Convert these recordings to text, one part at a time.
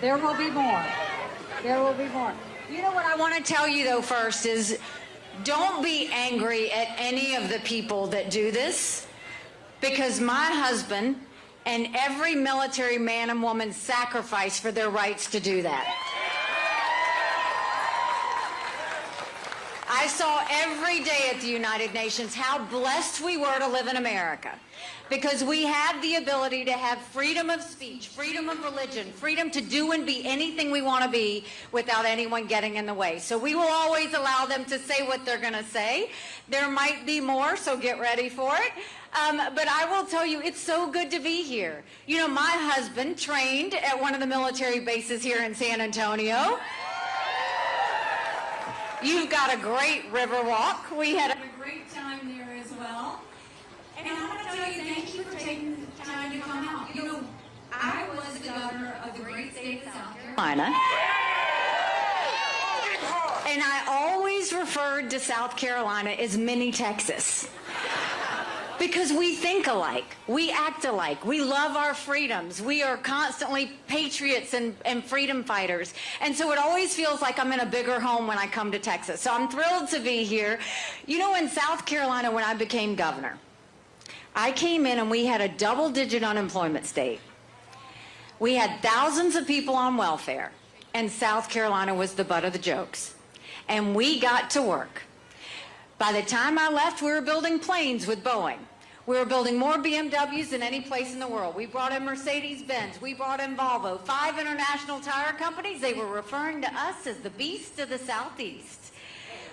There will be more. There will be more. You know what I want to tell you, though, first is don't be angry at any of the people that do this, because my husband and every military man and woman sacrificed for their rights to do that. I saw every day at the United Nations how blessed we were to live in America, because we have the ability to have freedom of speech, freedom of religion, freedom to do and be anything we want to be without anyone getting in the way. So we will always allow them to say what they're going to say. There might be more, so get ready for it. But I will tell you, it's so good to be here. You know, my husband trained at one of the military bases here in San Antonio. You've got a great river walk. We had a great time there as well. And I want to tell you, thank you for taking the time to come out. You know, I was the governor of the great state of South Carolina. And I always referred to South Carolina as mini Texas. Because we think alike, we act alike, we love our freedoms, we are constantly patriots and freedom fighters. And so it always feels like I'm in a bigger home when I come to Texas. So I'm thrilled to be here. You know, in South Carolina, when I became governor, I came in and we had a double-digit unemployment state. We had thousands of people on welfare, and South Carolina was the butt of the jokes. And we got to work. By the time I left, we were building planes with Boeing. We were building more BMWs than any place in the world. We brought in Mercedes-Benz. We brought in Volvo. 5 international tire companies. They were referring to us as the beast of the Southeast.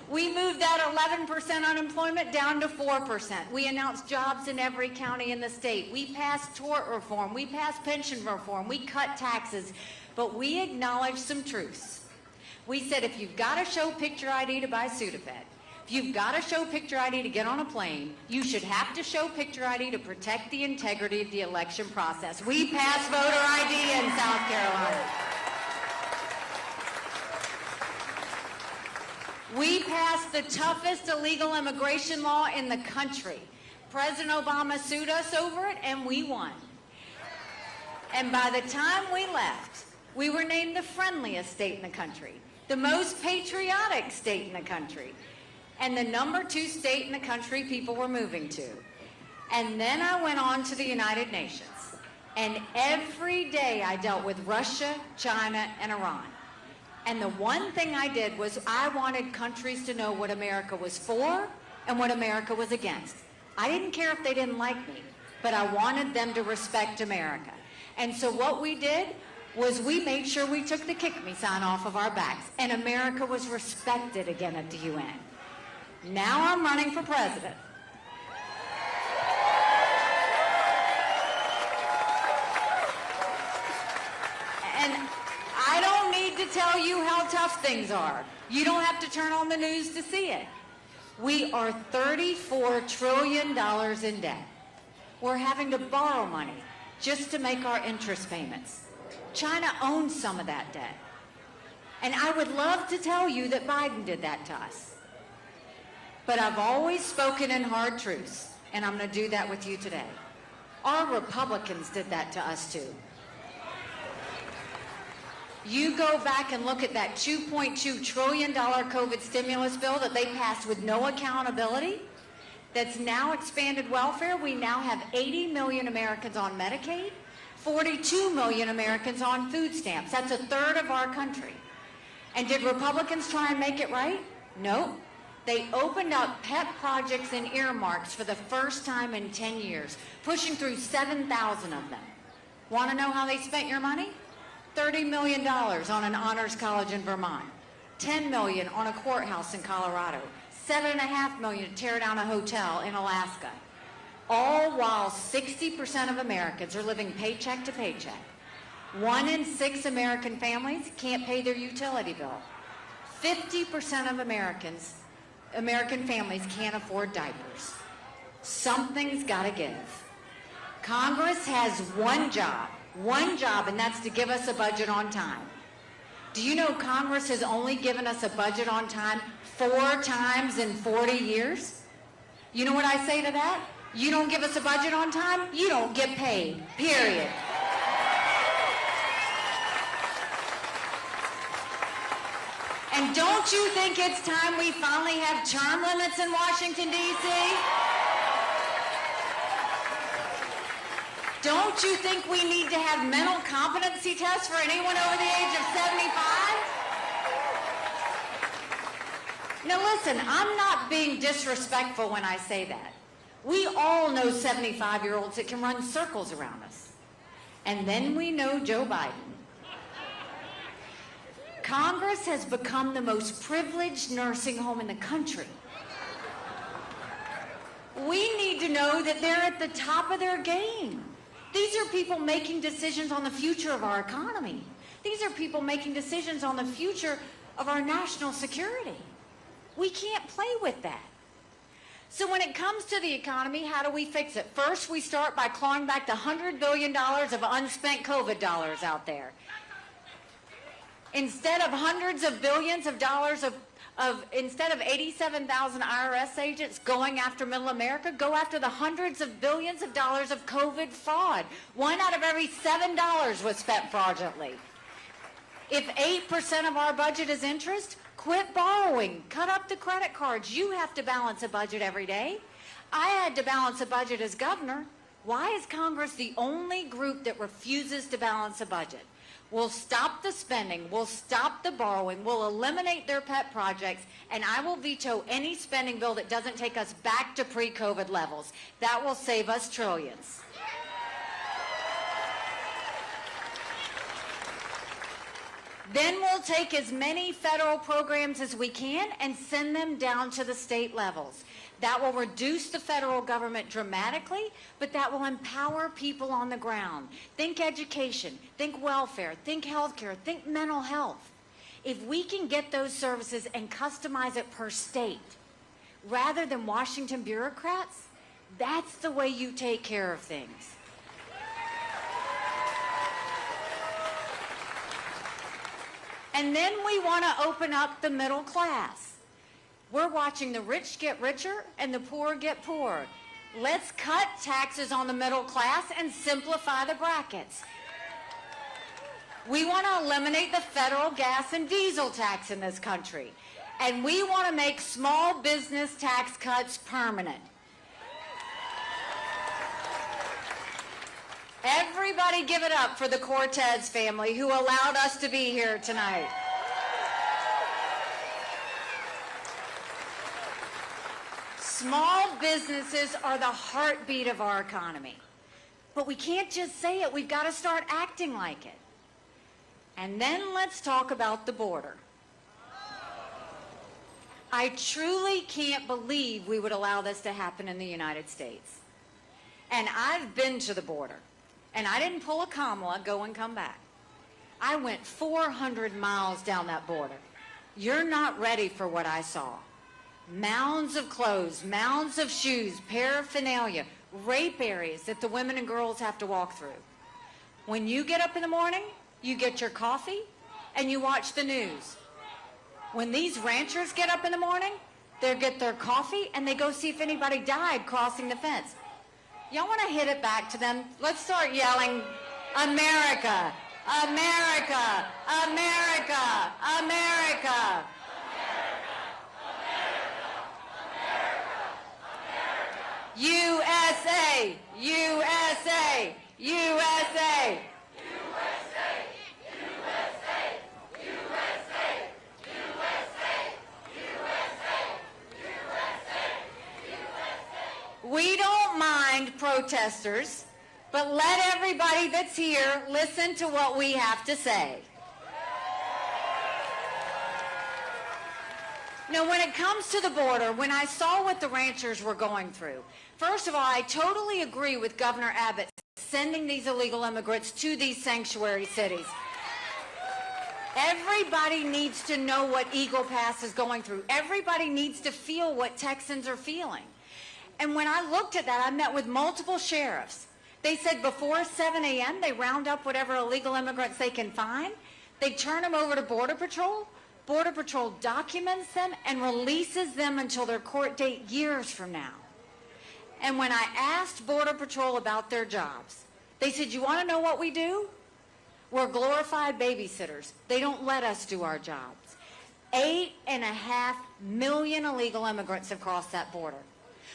We moved that 11% unemployment down to 4%. We announced jobs in every county in the state. We passed tort reform. We passed pension reform. We cut taxes. But we acknowledged some truths. We said, if you've got to show picture ID to buy Sudafed, if you've got to show picture ID to get on a plane, you should have to show picture ID to protect the integrity of the election process. We passed voter ID in South Carolina. We passed the toughest illegal immigration law in the country. President Obama sued us over it, and we won. And by the time we left, we were named the friendliest state in the country, the most patriotic state in the country, and the #2 state in the country people were moving to. And then I went on to the United Nations, and every day I dealt with Russia, China, and Iran. And the one thing I did was I wanted countries to know what America was for and what America was against. I didn't care if they didn't like me, but I wanted them to respect America. And so what we did was we made sure we took the kick me sign off of our backs, and America was respected again at the UN. Now I'm running for president. And I don't need to tell you how tough things are. You don't have to turn on the news to see it. We are $34 trillion in debt. We're having to borrow money just to make our interest payments. China owns some of that debt. And I would love to tell you that Biden did that to us. But I've always spoken in hard truths, and I'm going to do that with you today. Our Republicans did that to us too. You go back and look at that $2.2 trillion COVID stimulus bill that they passed with no accountability, that's now expanded welfare. We now have 80 million Americans on Medicaid, 42 million Americans on food stamps. That's a third of our country. And did Republicans try and make it right? No. They opened up pet projects and earmarks for the first time in 10 years, pushing through 7,000 of them. Want to know how they spent your money? $30 million on an honors college in Vermont, $10 million on a courthouse in Colorado, $7.5 million to tear down a hotel in Alaska, all while 60% of Americans are living paycheck to paycheck. 1 in 6 American families can't pay their utility bill. 50% of American families can't afford diapers. Something's got to give. Congress has one job, and that's to give us a budget on time. Do you know Congress has only given us a budget on time 4 times in 40 years? You know what I say to that? You don't give us a budget on time, you don't get paid, period. Don't you think it's time we finally have term limits in Washington, D.C.? Don't you think we need to have mental competency tests for anyone over the age of 75? Now listen, I'm not being disrespectful when I say that. We all know 75-year-olds that can run circles around us. And then we know Joe Biden. Congress has become the most privileged nursing home in the country. We need to know that they're at the top of their game. These are people making decisions on the future of our economy. These are people making decisions on the future of our national security. We can't play with that. So when it comes to the economy, how do we fix it? First, we start by clawing back the $100 billion of unspent COVID dollars out there. Instead of hundreds of billions of dollars instead of 87,000 IRS agents going after middle America, go after the hundreds of billions of dollars of COVID fraud. 1 out of every $7 was spent fraudulently. If 8% of our budget is interest, quit borrowing. Cut up the credit cards. You have to balance a budget every day. I had to balance a budget as governor. Why is Congress the only group that refuses to balance a budget? We'll stop the spending, we'll stop the borrowing, we'll eliminate their pet projects, and I will veto any spending bill that doesn't take us back to pre-COVID levels. That will save us trillions. Then we'll take as many federal programs as we can and send them down to the state levels. That will reduce the federal government dramatically, but that will empower people on the ground. Think education, think welfare, think healthcare, think mental health. If we can get those services and customize it per state, rather than Washington bureaucrats, that's the way you take care of things. And then we want to open up the middle class. We're watching the rich get richer and the poor get poorer. Let's cut taxes on the middle class and simplify the brackets. We want to eliminate the federal gas and diesel tax in this country. And we want to make small business tax cuts permanent. Everybody give it up for the Cortez family who allowed us to be here tonight. Small businesses are the heartbeat of our economy. But we can't just say it, we've got to start acting like it. And then let's talk about the border. I truly can't believe we would allow this to happen in the United States. And I've been to the border. And I didn't pull a Kamala, go and come back. I went 400 miles down that border. You're not ready for what I saw. Mounds of clothes, mounds of shoes, paraphernalia, rape areas that the women and girls have to walk through. When you get up in the morning, you get your coffee and you watch the news. When these ranchers get up in the morning, they get their coffee and they go see if anybody died crossing the fence. Y'all want to hit it back to them? Let's start yelling, America, America, America, America. USA, USA, USA. We don't mind protesters, but let everybody that's here listen to what we have to say. Now, when it comes to the border, when I saw what the ranchers were going through, first of all, I totally agree with Governor Abbott sending these illegal immigrants to these sanctuary cities. Everybody needs to know what Eagle Pass is going through. Everybody needs to feel what Texans are feeling. And when I looked at that, I met with multiple sheriffs. They said before 7 a.m., they round up whatever illegal immigrants they can find. They turn them over to Border Patrol. Border Patrol documents them and releases them until their court date years from now. And when I asked Border Patrol about their jobs, they said, you want to know what we do? We're glorified babysitters. They don't let us do our jobs. 8.5 million illegal immigrants have crossed that border.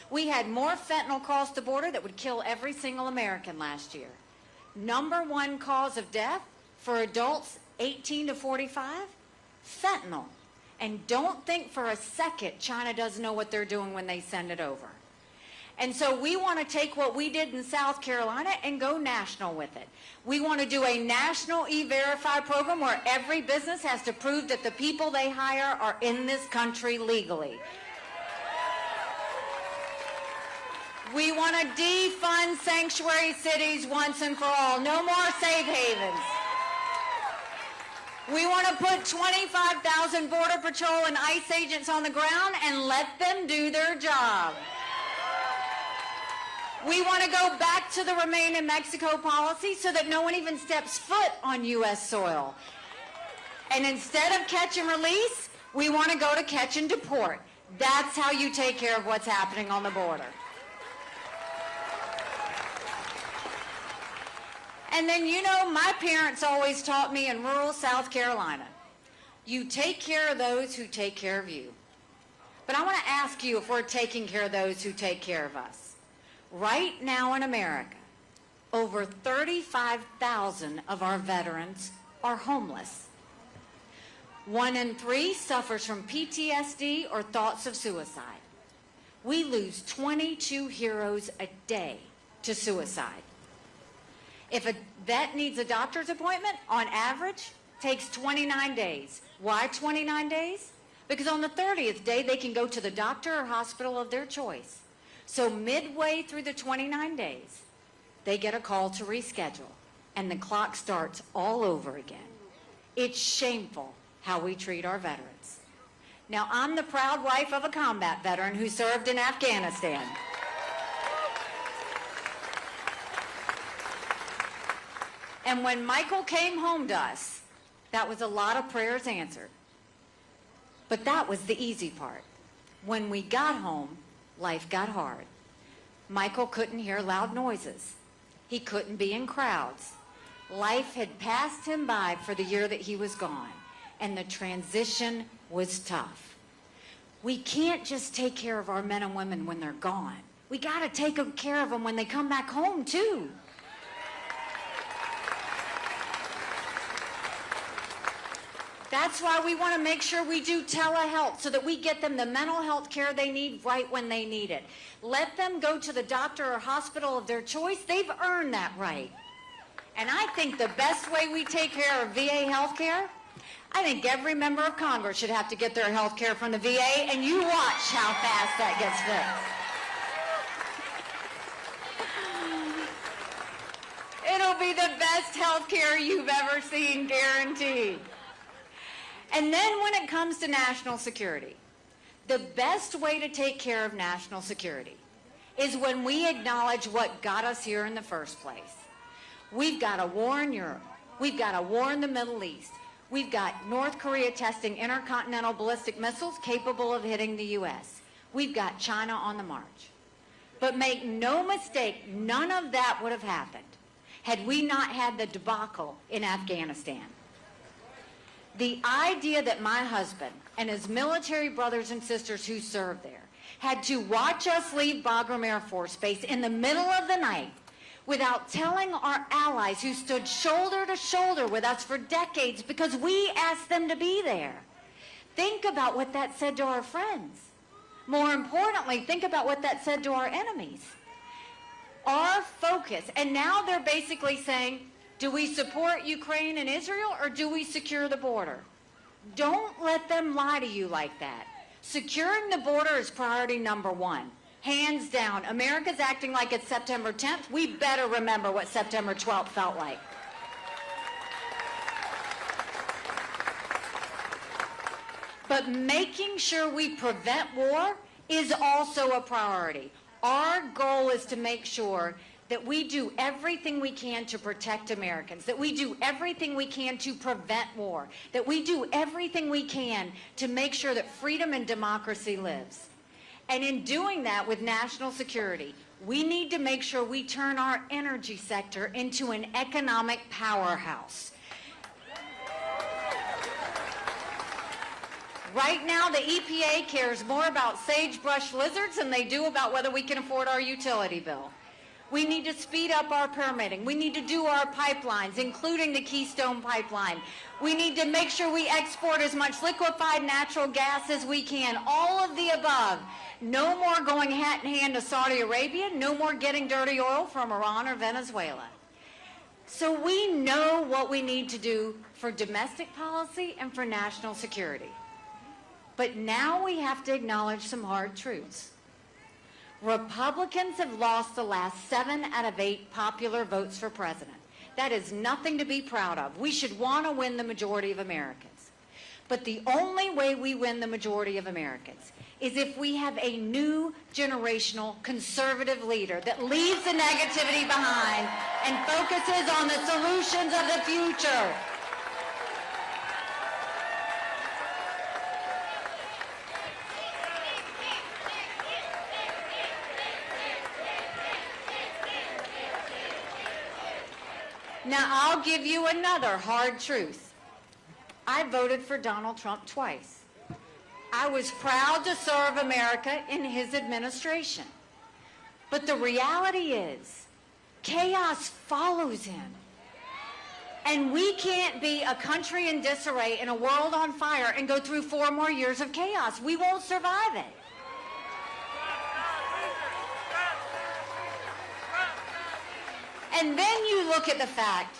We had more fentanyl cross the border that would kill every single American last year. Number one cause of death for adults 18 to 45, fentanyl. And don't think for a second China doesn't know what they're doing when they send it over. And so we want to take what we did in South Carolina and go national with it. We want to do a national E-Verify program where every business has to prove that the people they hire are in this country legally. We want to defund sanctuary cities once and for all. No more safe havens. We want to put 25,000 Border Patrol and ICE agents on the ground and let them do their job. We want to go back to the Remain in Mexico policy so that no one even steps foot on U.S. soil. And instead of catch and release, we want to go to catch and deport. That's how you take care of what's happening on the border. And then, you know, my parents always taught me in rural South Carolina, you take care of those who take care of you. But I want to ask you if we're taking care of those who take care of us. Right now in America, over 35,000 of our veterans are homeless. 1 in 3 suffers from PTSD or thoughts of suicide. We lose 22 heroes a day to suicide. If a vet needs a doctor's appointment, on average, takes 29 days. Why 29 days? Because on the 30th day, they can go to the doctor or hospital of their choice. So midway through the 29 days, they get a call to reschedule, and the clock starts all over again. It's shameful how we treat our veterans. Now, I'm the proud wife of a combat veteran who served in Afghanistan. And when Michael came home to us, that was a lot of prayers answered. But that was the easy part. When we got home, life got hard. Michael couldn't hear loud noises. He couldn't be in crowds. Life had passed him by for the year that he was gone, and the transition was tough. We can't just take care of our men and women when they're gone. We got to take care of them when they come back home, too. That's why we want to make sure we do telehealth so that we get them the mental health care they need right when they need it. Let them go to the doctor or hospital of their choice. They've earned that right. And I think the best way we take care of VA health care, I think every member of Congress should have to get their health care from the VA, and you watch how fast that gets fixed. It'll be the best health care you've ever seen, guaranteed. And then when it comes to national security, the best way to take care of national security is when we acknowledge what got us here in the first place. We've got a war in Europe. We've got a war in the Middle East. We've got North Korea testing intercontinental ballistic missiles capable of hitting the U.S. We've got China on the march. But make no mistake, none of that would have happened had we not had the debacle in Afghanistan. The idea that my husband and his military brothers and sisters who served there had to watch us leave Bagram Air Force Base in the middle of the night without telling our allies who stood shoulder to shoulder with us for decades because we asked them to be there. Think about what that said to our friends. More importantly, think about what that said to our enemies. Our focus, and now they're basically saying, do we support Ukraine and Israel, or do we secure the border? Don't let them lie to you like that. Securing the border is priority number one. Hands down. America's acting like it's September 10th. We better remember what September 12th felt like. But making sure we prevent war is also a priority. Our goal is to make sure that we do everything we can to protect Americans, that we do everything we can to prevent war, that we do everything we can to make sure that freedom and democracy lives. And in doing that with national security, we need to make sure we turn our energy sector into an economic powerhouse. Right now, the EPA cares more about sagebrush lizards than they do about whether we can afford our utility bill. We need to speed up our permitting. We need to do our pipelines, including the Keystone Pipeline. We need to make sure we export as much liquefied natural gas as we can. All of the above. No more going hat in hand to Saudi Arabia. No more getting dirty oil from Iran or Venezuela. So we know what we need to do for domestic policy and for national security. But now we have to acknowledge some hard truths. Republicans have lost the last 7 out of 8 popular votes for president. That is nothing to be proud of. We should want to win the majority of Americans. But the only way we win the majority of Americans is if we have a new generational conservative leader that leaves the negativity behind and focuses on the solutions of the future. Now, I'll give you another hard truth. I voted for Donald Trump twice. I was proud to serve America in his administration. But the reality is, chaos follows him. And we can't be a country in disarray and a world on fire and go through 4 more years of chaos. We won't survive it. And then you look at the fact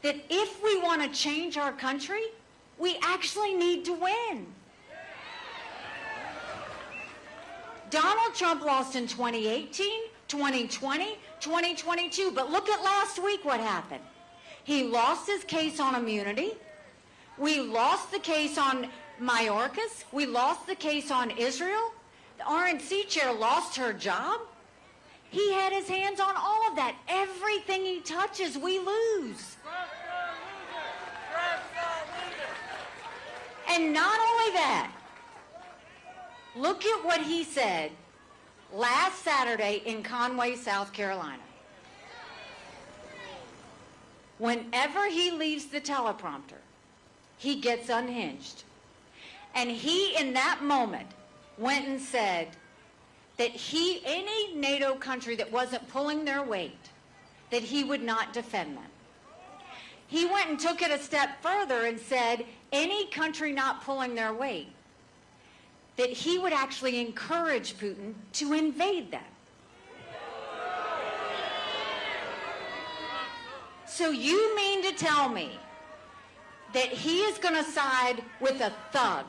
that if we want to change our country, we actually need to win. Donald Trump lost in 2018, 2020, 2022, but look at last week what happened. He lost his case on immunity. We lost the case on Mayorkas. We lost the case on Israel. The RNC chair lost her job. He had his hands on all of that. Everything he touches, we lose. And not only that, look at what he said last Saturday in Conway, South Carolina. Whenever he leaves the teleprompter, he gets unhinged. And he, in that moment, went and said that any NATO country that wasn't pulling their weight, that he would not defend them. He went and took it a step further and said any country not pulling their weight, that he would actually encourage Putin to invade them. So you mean to tell me that he is going to side with a thug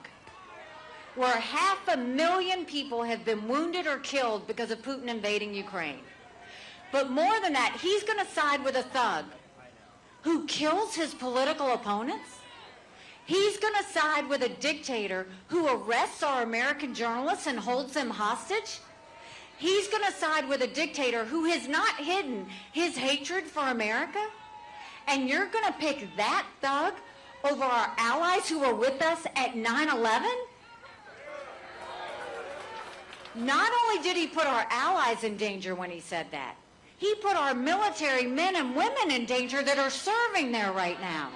where 500,000 people have been wounded or killed because of Putin invading Ukraine? But more than that, he's going to side with a thug who kills his political opponents? He's going to side with a dictator who arrests our American journalists and holds them hostage? He's going to side with a dictator who has not hidden his hatred for America? And you're going to pick that thug over our allies who were with us at 9/11? Not only did he put our allies in danger when he said that, he put our military men and women in danger that are serving there right now.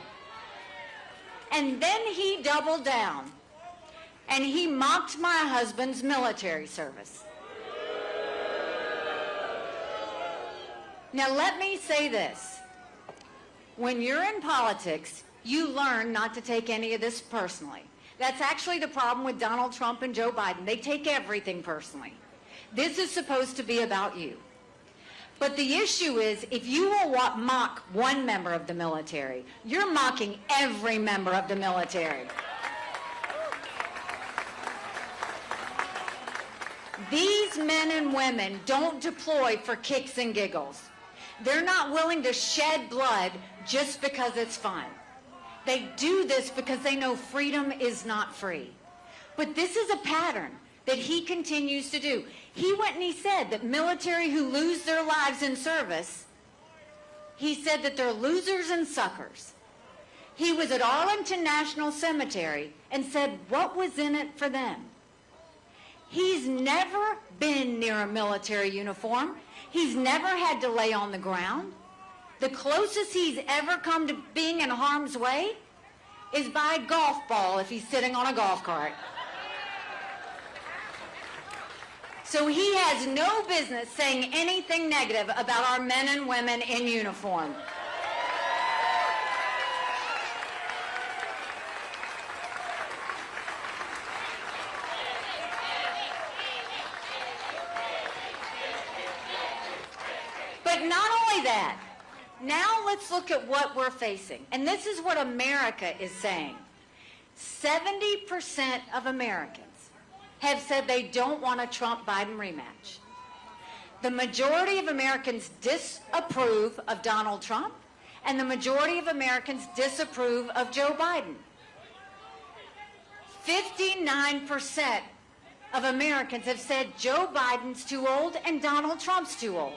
And then he doubled down, and he mocked my husband's military service. Now let me say this. When you're in politics, you learn not to take any of this personally. That's actually the problem with Donald Trump and Joe Biden. They take everything personally. This is supposed to be about you. But the issue is, if you will mock one member of the military, you're mocking every member of the military. These men and women don't deploy for kicks and giggles. They're not willing to shed blood just because it's fun. They do this because they know freedom is not free. But this is a pattern that he continues to do. He went and he said that military who lose their lives in service, he said that they're losers and suckers. He was at Arlington National Cemetery and said what was in it for them. He's never been near a military uniform. He's never had to lay on the ground. The closest he's ever come to being in harm's way is buy a golf ball if he's sitting on a golf cart. So he has no business saying anything negative about our men and women in uniform. But not only that, now let's look at what we're facing. And this is what America is saying. 70% of Americans have said they don't want a Trump-Biden rematch. The majority of Americans disapprove of Donald Trump, and the majority of Americans disapprove of Joe Biden. 59% of Americans have said Joe Biden's too old and Donald Trump's too old.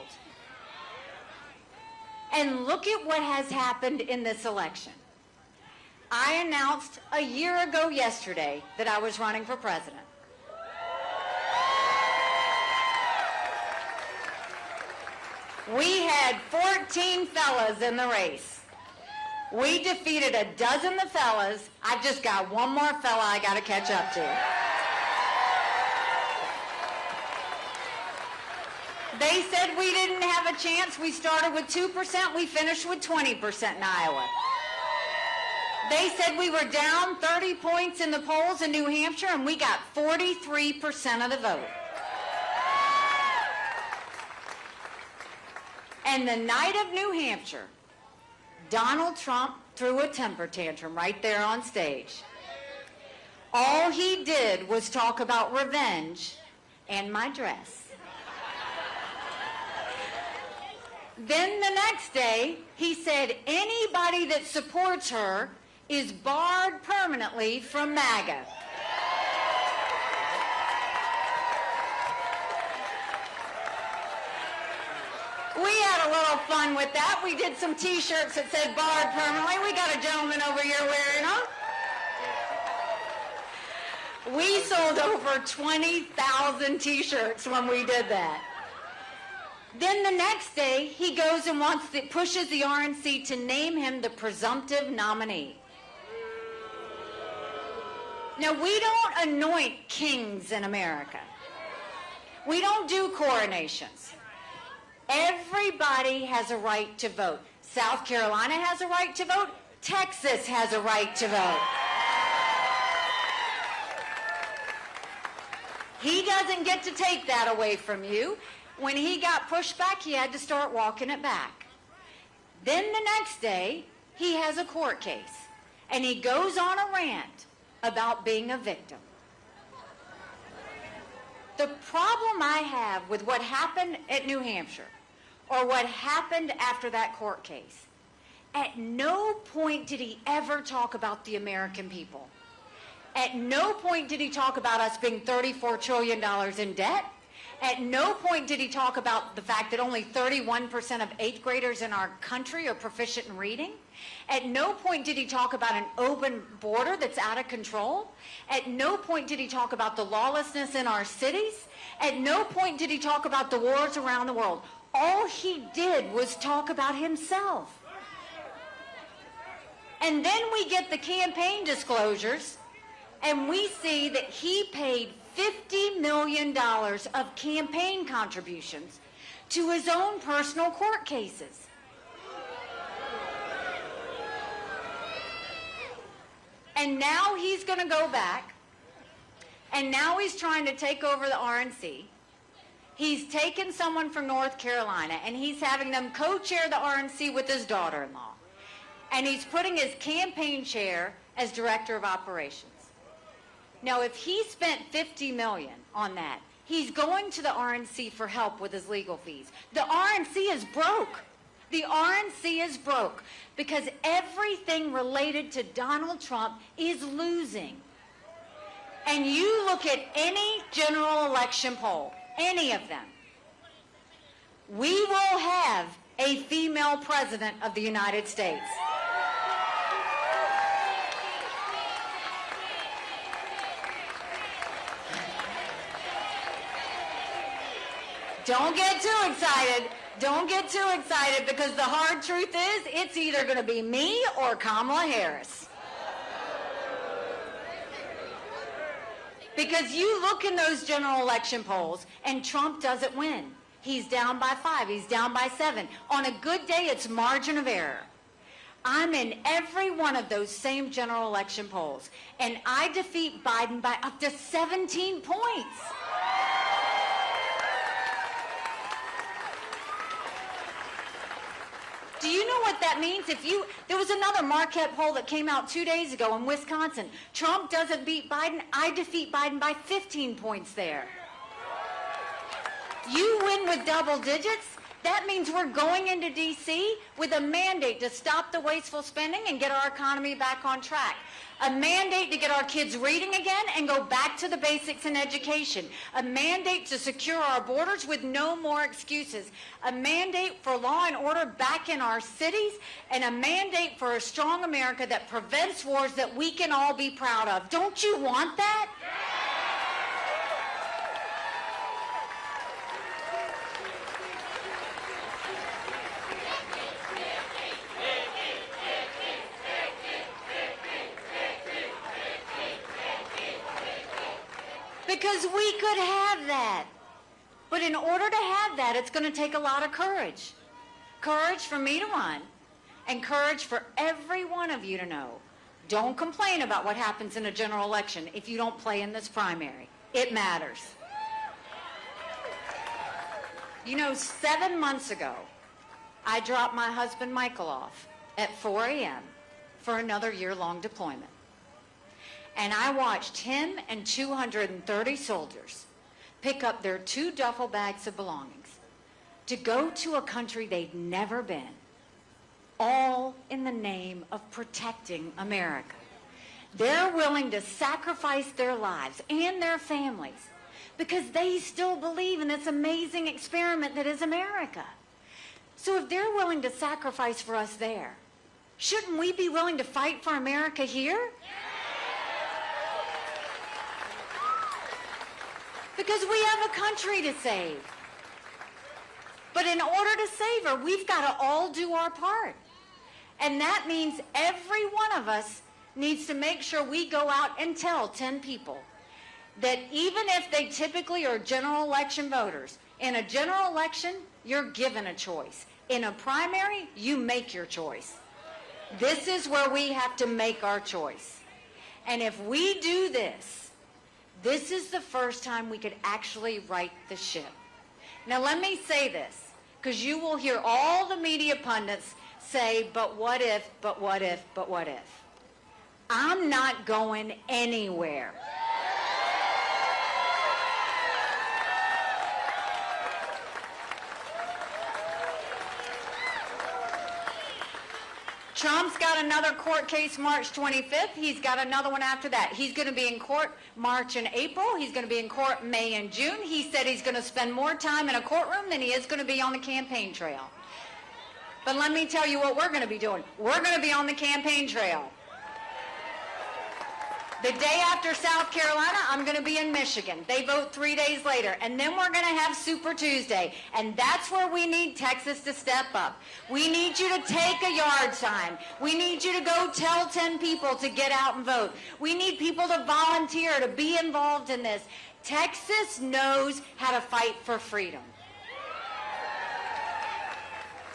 And look at what has happened in this election. I announced a year ago yesterday that I was running for president. We had 14 fellas in the race. We defeated a dozen of the fellas. I've just got one more fella I got to catch up to. They said we didn't have a chance. We started with 2%. We finished with 20% in Iowa. They said we were down 30 points in the polls in New Hampshire, and we got 43% of the vote. And the night of New Hampshire, Donald Trump threw a temper tantrum right there on stage. All he did was talk about revenge and my dress. Then the next day, he said anybody that supports her is barred permanently from MAGA. We had a little fun with that. We did some T-shirts that said barred permanently. We got a gentleman over here wearing them. We sold over 20,000 T-shirts when we did that. Then the next day, he goes and pushes the RNC to name him the presumptive nominee. Now, we don't anoint kings in America. We don't do coronations. Everybody has a right to vote. South Carolina has a right to vote. Texas has a right to vote. He doesn't get to take that away from you. When he got pushed back, he had to start walking it back. Then the next day, he has a court case, and he goes on a rant about being a victim. The problem I have with what happened at New Hampshire, or what happened after that court case, at no point did he ever talk about the American people. At no point did he talk about us being $34 trillion in debt. At no point did he talk about the fact that only 31% of 8th graders in our country are proficient in reading. At no point did he talk about an open border that's out of control. At no point did he talk about the lawlessness in our cities. At no point did he talk about the wars around the world. All he did was talk about himself. And then we get the campaign disclosures, and we see that he paid $50 million of campaign contributions to his own personal court cases. And now he's going to go back, and now he's trying to take over the RNC. He's taken someone from North Carolina, and he's having them co-chair the RNC with his daughter-in-law. And he's putting his campaign chair as director of operations. Now, if he spent $50 million on that, he's going to the RNC for help with his legal fees. The RNC is broke. The RNC is broke because everything related to Donald Trump is losing. And you look at any general election poll, any of them, we will have a female president of the United States. Don't get too excited. Don't get too excited, because the hard truth is it's either going to be me or Kamala Harris. Because you look in those general election polls and Trump doesn't win. He's down by 5, he's down by 7. On a good day, it's margin of error. I'm in every one of those same general election polls, and I defeat Biden by up to 17 points. Do you know what that means? There was another Marquette poll that came out 2 days ago in Wisconsin. Trump doesn't beat Biden. I defeat Biden by 15 points there. You win with double digits. That means we're going into D.C. with a mandate to stop the wasteful spending and get our economy back on track. A mandate to get our kids reading again and go back to the basics in education. A mandate to secure our borders with no more excuses. A mandate for law and order back in our cities. And a mandate for a strong America that prevents wars that we can all be proud of. Don't you want that? Because we could have that. But in order to have that, it's going to take a lot of courage. Courage for me to run, and courage for every one of you to know. Don't complain about what happens in a general election if you don't play in this primary. It matters. You know, 7 months ago, I dropped my husband Michael off at 4 a.m. for another year-long deployment. And I watched him and 230 soldiers pick up their 2 duffel bags of belongings to go to a country they'd never been, all in the name of protecting America. They're willing to sacrifice their lives and their families because they still believe in this amazing experiment that is America. So if they're willing to sacrifice for us there, shouldn't we be willing to fight for America here? Because we have a country to save. But in order to save her, we've got to all do our part. And that means every one of us needs to make sure we go out and tell 10 people that even if they typically are general election voters, in a general election, you're given a choice. In a primary, you make your choice. This is where we have to make our choice. And if we do this, this is the first time we could actually right the ship. Now let me say this, because you will hear all the media pundits say, but what if, but what if, but what if. I'm not going anywhere. Trump's got another court case March 25th. He's got another one after that. He's going to be in court March and April. He's going to be in court May and June. He said he's going to spend more time in a courtroom than he is going to be on the campaign trail. But let me tell you what we're going to be doing. We're going to be on the campaign trail. The day after South Carolina, I'm going to be in Michigan. They vote 3 days later. And then we're going to have Super Tuesday. And that's where we need Texas to step up. We need you to take a yard sign. We need you to go tell 10 people to get out and vote. We need people to volunteer, to be involved in this. Texas knows how to fight for freedom.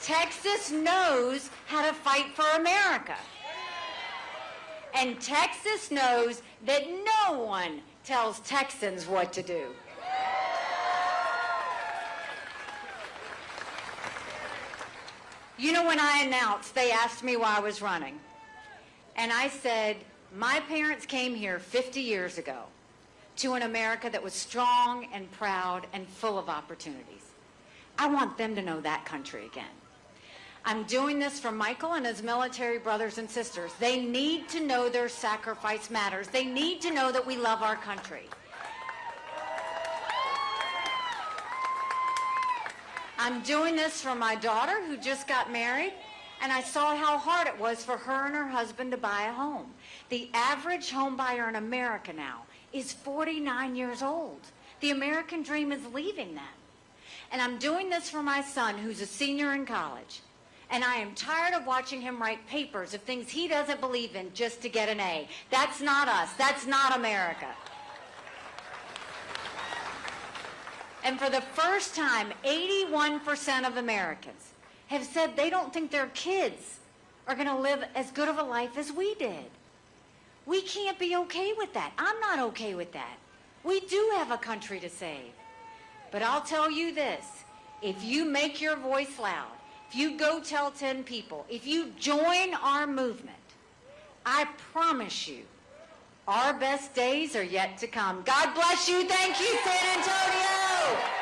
Texas knows how to fight for America. And Texas knows that no one tells Texans what to do. You know, when I announced, they asked me why I was running. And I said, my parents came here 50 years ago to an America that was strong and proud and full of opportunities. I want them to know that country again. I'm doing this for Michael and his military brothers and sisters. They need to know their sacrifice matters. They need to know that we love our country. I'm doing this for my daughter who just got married, and I saw how hard it was for her and her husband to buy a home. The average home buyer in America now is 49 years old. The American dream is leaving them. And I'm doing this for my son who's a senior in college. And I am tired of watching him write papers of things he doesn't believe in just to get an A. That's not us. That's not America. And for the first time, 81% of Americans have said they don't think their kids are going to live as good of a life as we did. We can't be okay with that. I'm not okay with that. We do have a country to save. But I'll tell you this, if you make your voice loud, if you go tell 10 people, if you join our movement, I promise you, our best days are yet to come. God bless you. Thank you, San Antonio.